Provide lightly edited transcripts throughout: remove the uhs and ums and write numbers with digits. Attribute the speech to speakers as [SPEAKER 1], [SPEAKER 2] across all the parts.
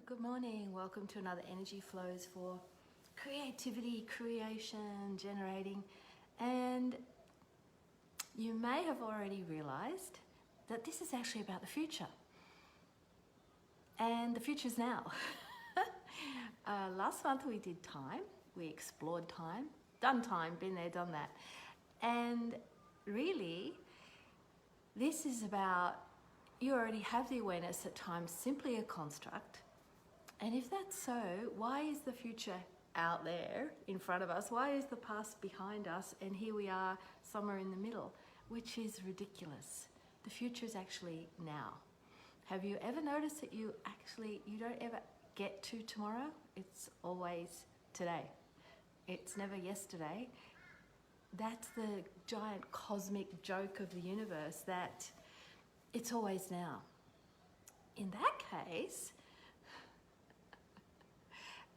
[SPEAKER 1] good morning. Welcome to another Energy Flows for creativity, creation, generating. And you may have already realized that this is actually about the future. And the future is now. Last month we did time, we explored time, done time, been there, done that. And really, this is about, you already have the awareness that time's simply a construct. And if that's so, why is the future out there in front of us? Why is the past behind us? And here we are somewhere in the middle, which is ridiculous. The future is actually now. Have you ever noticed that you don't ever get to tomorrow? It's always today. It's never yesterday. That's the giant cosmic joke of the universe, that it's always now. In that case,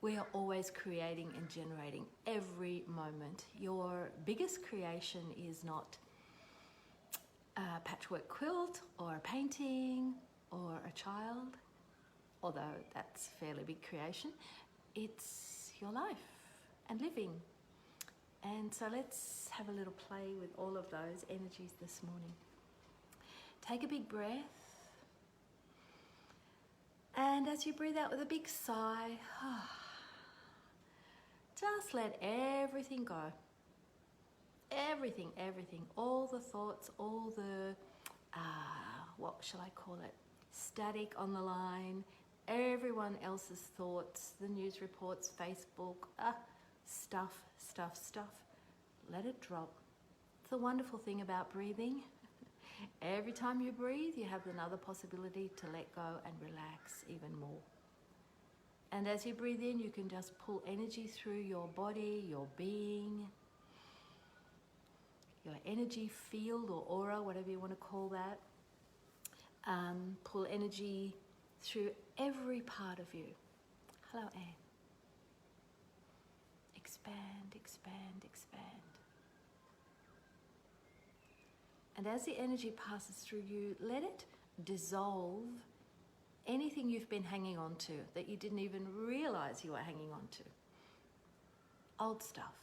[SPEAKER 1] we are always creating and generating every moment. Your biggest creation is not a patchwork quilt or a painting or a child, although that's a fairly big creation. It's your life and living. And so let's have a little play with all of those energies this morning. Take a big breath. And as you breathe out with a big sigh, just let everything go. Everything, all the thoughts, all the, what shall I call it? Static on the line, everyone else's thoughts, the news reports, Facebook, stuff. Let it drop. It's the wonderful thing about breathing. Every time you breathe, you have another possibility to let go and relax even more. And as you breathe in, you can just pull energy through your body, your being, your energy field or aura, whatever you want to call that. Pull energy through every part of you. Hello, Anne. Expand. And as the energy passes through you, let it dissolve anything you've been hanging on to that you didn't even realize you were hanging on to. Old stuff.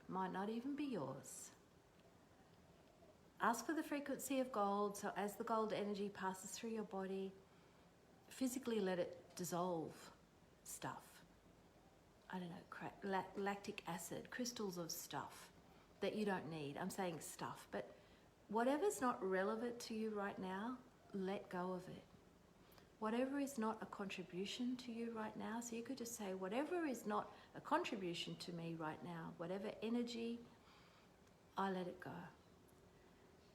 [SPEAKER 1] Might not even be yours. Ask for the frequency of gold, so as the gold energy passes through your body, physically let it dissolve stuff. I don't know, lactic acid, crystals of stuff that you don't need. I'm saying stuff, but whatever's not relevant to you right now, let go of it. Whatever is not a contribution to you right now, so you could just say, whatever is not a contribution to me right now, whatever energy, I let it go.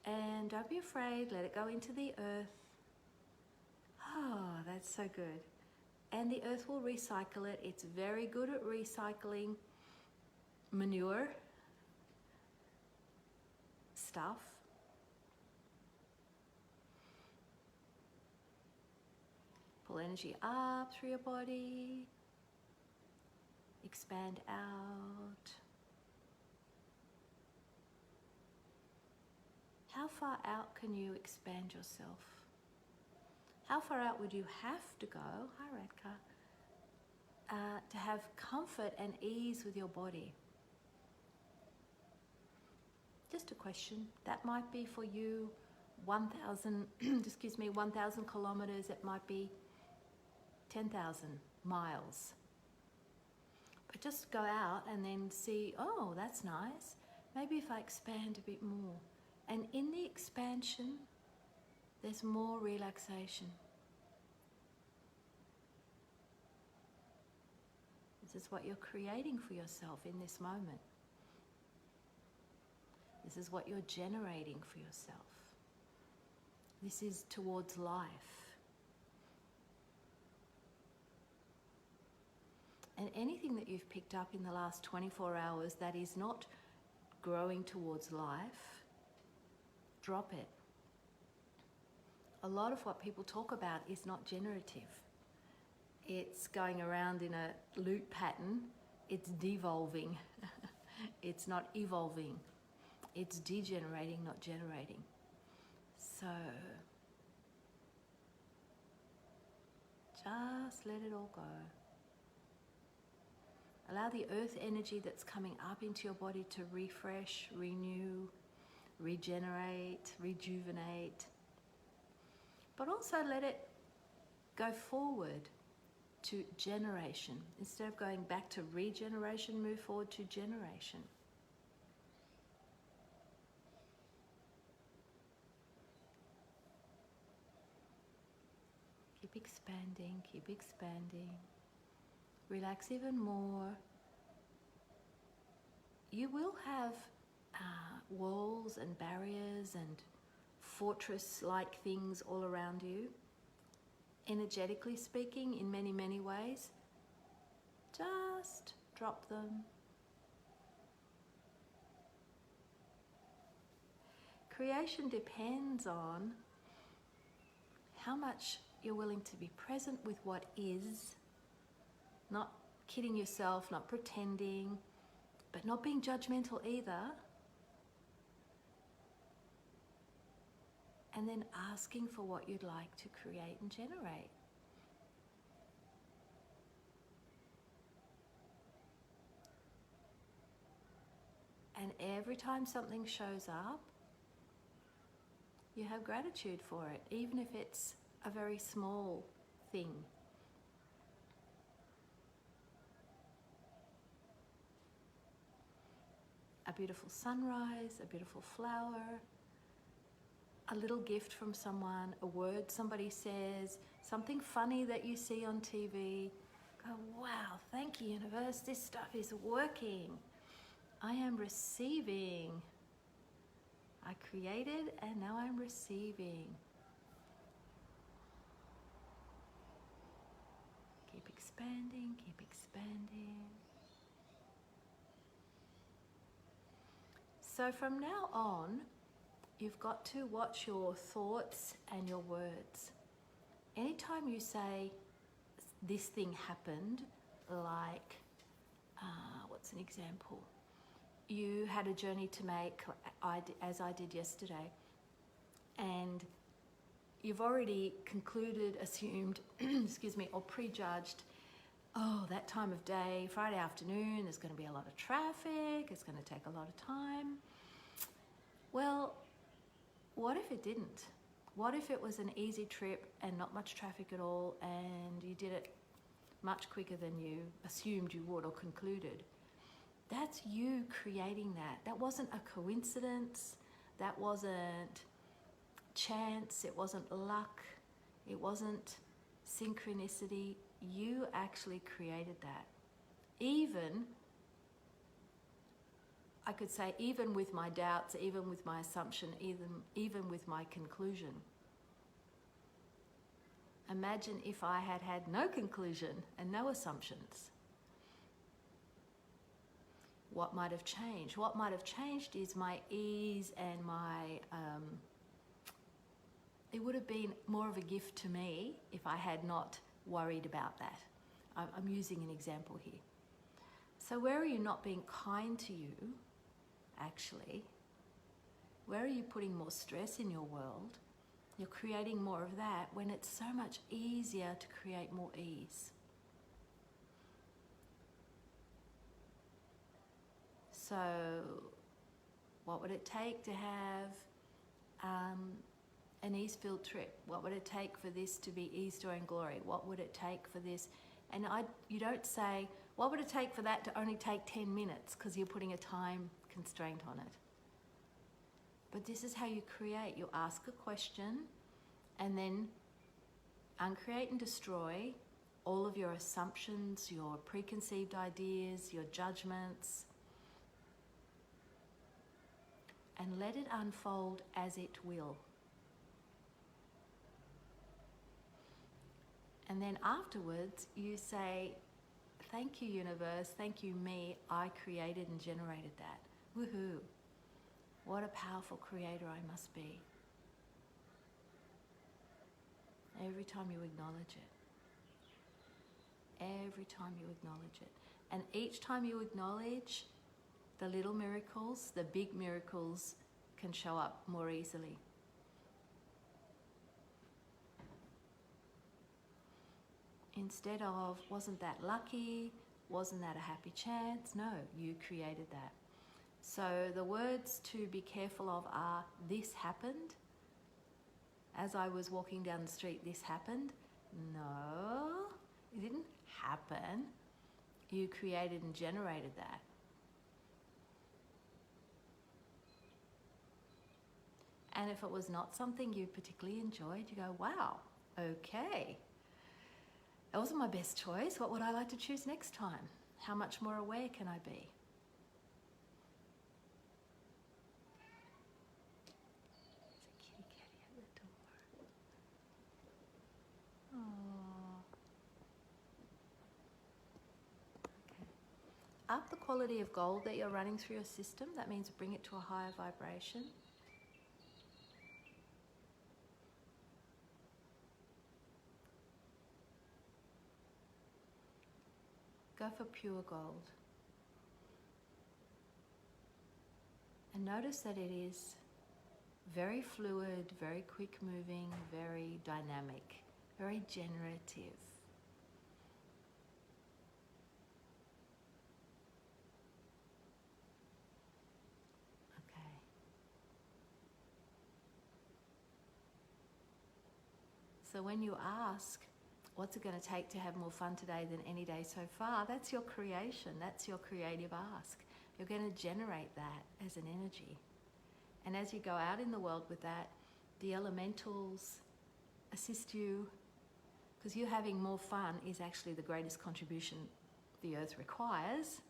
[SPEAKER 1] And don't be afraid, let it go into the earth. Oh, that's so good. And the earth will recycle it. It's very good at recycling manure, stuff. Pull energy up through your body. Expand out. How far out can you expand yourself? How far out would you have to go, hi Radka, to have comfort and ease with your body? Just a question. That might be for you 1,000, 1,000 kilometers. It might be 10,000 miles. But just go out and then see, oh, that's nice. Maybe if I expand a bit more. And in the expansion, there's more relaxation. This is what you're creating for yourself in this moment. This is what you're generating for yourself. This is towards life. And anything that you've picked up in the last 24 hours that is not growing towards life, drop it. A lot of what people talk about is not generative. It's going around in a loop pattern. It's devolving. It's not evolving. It's degenerating, not generating. So Just let it all go. Allow the earth energy that's coming up into your body to refresh, renew, regenerate, rejuvenate. But also let it go forward to generation. Instead of going back to regeneration, move forward to generation. Keep expanding, keep expanding. Relax even more. You will have walls and barriers and fortress-like things all around you. Energetically speaking, in many, many ways. Just drop them. Creation depends on how much you're willing to be present with what is, not kidding yourself, not pretending, but not being judgmental either. And then asking for what you'd like to create and generate. And every time something shows up, you have gratitude for it, even if it's a very small thing. A beautiful sunrise, a beautiful flower, a little gift from someone, a word somebody says, something funny that you see on TV. Go, wow, thank you, universe, this stuff is working. I am receiving. I created and now I'm receiving. Keep expanding, keep expanding. So from now on, you've got to watch your thoughts and your words. Anytime you say, this thing happened, like, what's an example? You had a journey to make, as I did yesterday, and you've already concluded, assumed, excuse me, or prejudged, oh, that time of day, Friday afternoon, there's going to be a lot of traffic, it's going to take a lot of time. Well, what if it didn't? What if it was an easy trip and not much traffic at all, and you did it much quicker than you assumed you would or concluded? That's you creating that. That wasn't a coincidence. That wasn't chance. It wasn't luck. It wasn't synchronicity. You actually created that. Even, I could say, even with my doubts, even with my assumption, even with my conclusion. Imagine if I had had no conclusion and no assumptions. What might have changed? What might have changed is my ease and my, it would have been more of a gift to me if I had not worried about that. I'm using an example here. So where are you not being kind to you, actually? Where are you putting more stress in your world? You're creating more of that when it's so much easier to create more ease. So what would it take to have an ease-filled trip? What would it take for this to be ease, joy and glory? What would it take for this? And you don't say, what would it take for that to only take 10 minutes because you're putting a time constraint on it. But this is how you create. You ask a question and then uncreate and destroy all of your assumptions, your preconceived ideas, your judgments, and let it unfold as it will. And then afterwards, you say, thank you, universe, thank you, me, I created and generated that. Woohoo. What a powerful creator I must be. Every time you acknowledge it. Every time you acknowledge it. And each time you acknowledge the little miracles, the big miracles can show up more easily. instead of, wasn't that lucky? Wasn't that a happy chance? No, you created that. So the words to be careful of are, this happened. As I was walking down the street, this happened. No, it didn't happen. You created and generated that. And if it was not something you particularly enjoyed, you go, wow, okay. That wasn't my best choice. What would I like to choose next time? How much more aware can I be? There's a kitty at the door. Aww. Okay. Up the quality of gold that you're running through your system. That means bring it to a higher vibration. Go for pure gold. And notice that it is very fluid, very quick moving, very dynamic, very generative. Okay. So when you ask, what's it going to take to have more fun today than any day so far? That's your creation. That's your creative ask. You're going to generate that as an energy. And as you go out in the world with that, the elementals assist you, because you having more fun is actually the greatest contribution the earth requires.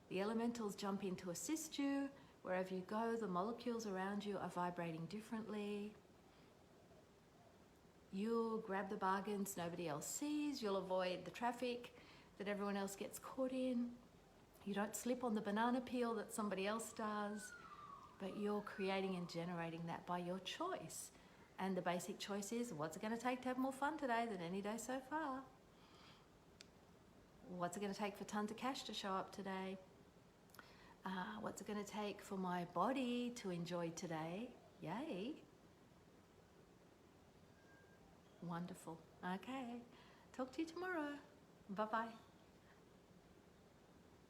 [SPEAKER 1] The elementals jump in to assist you. Wherever you go, the molecules around you are vibrating differently. You'll grab the bargains nobody else sees. You'll avoid the traffic that everyone else gets caught in. You don't slip on the banana peel that somebody else does, but you're creating and generating that by your choice. And the basic choice is, what's it going to take to have more fun today than any day so far? What's it going to take for tons of cash to show up today? What's it going to take for my body to enjoy today? Yay. Wonderful. Okay. Talk to you tomorrow. Bye-bye.